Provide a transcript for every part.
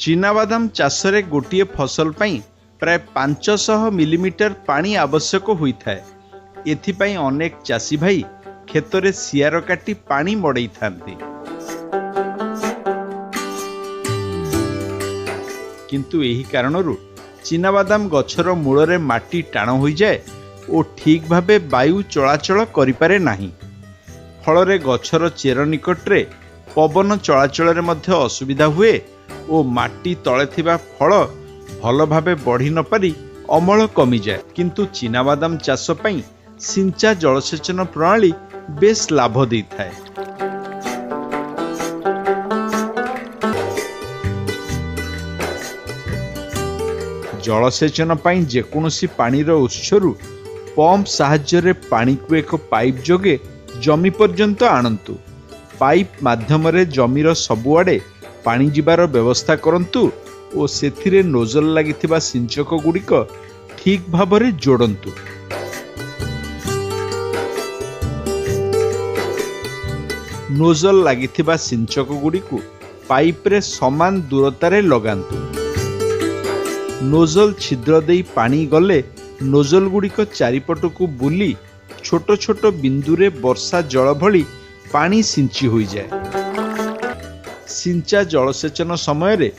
चीनाबादाम चाषरे गोटे फसल पाई प्राय 500 मिलीमीटर पानी आवश्यक होता है। एथिपाई अनेक चाषी भाई खेतरे सियार काटी पानी मड़ई थांती, किंतु एही कारणरू चीनाबादाम गछर मूलरे माटी टाण हो जाए और ठीक भावे वायु चलाचल करिपारे नाही। फलरे गछर चेर निकटरे पवन चलाचल मध्य असुविधा हुए और माटी तले थिबा फल भल भावे बढ़ी न पारी अमल कमी जाए। किंतु चीनाबादाम चाष पई सिंचा जलसेचन प्रणाली बेस लाभ देता है। जलसेचन पई जेकोसी पानीर उत्सरू पंप साहाय्य पानी को एक पाइप जोगे जमी पर्यंत आणंतु। पाइप माध्यम जमीर सबुआडे पानी जिबार व्यवस्था करंतु और सेथिरे नोजल लागिथिबा सिंचक गुड़िक ठीक भाबरे जोड़ंतु। नोजल लागिथिबा सिंचक गुड़िकु पाइप रे समान दूरतारे लगांतु। नोजल छिद्र देई पानी गले नोजल गुड़िक चारिपटकू बुली छोट छोट बिंदुरे वर्षा जल भली पानी सिंची हो जाए। सिंचा जलसेचन समय रे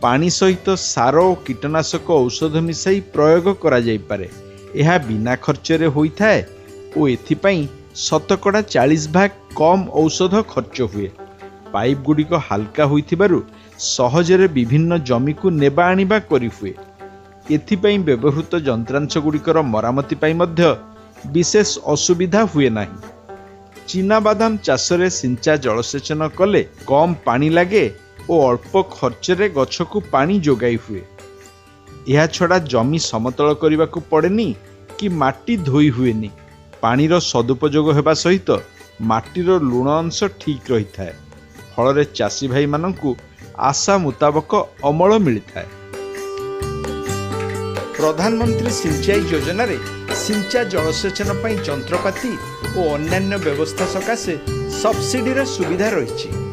पानी सहित सार और कीटनाशक औषध मिसाई प्रयोग करा जाई पारे। यह बिना खर्चरे होता है और एथिपाई शतकड़ा 40 भाग कम औषध खर्च हुए। पाइप गुड़िक हाल्का होइथिबारु सहजरे विभिन्न जमी को नेबा आनिबा करि हुए। एथिपाई व्यवहृत जंत्रांश गुड़िकर मरामती पाई मध्य विशेष असुविधा हुए नाही। चीनाबादाम चाषरे सिंचा जलसेचन कले कम पानी लागे और अल्प खर्चरे गछ को पानी जोगाई हुए। यह छड़ा जमी समतल करने को पड़ेनी कि माटी धोई हुएनी। पानीर सदुपयोग होगा सहित माटीर लुण अंश ठीक रही है। फल चाषी भाई मानू आशा मुताबक अमल मिलता है। प्रधानमंत्री सिंचाई योजना रे सिंचा जलसेचन पई जंत्रपाति और अन्यान्य व्यवस्था सकाशे सब्सिडी सुविधा रही।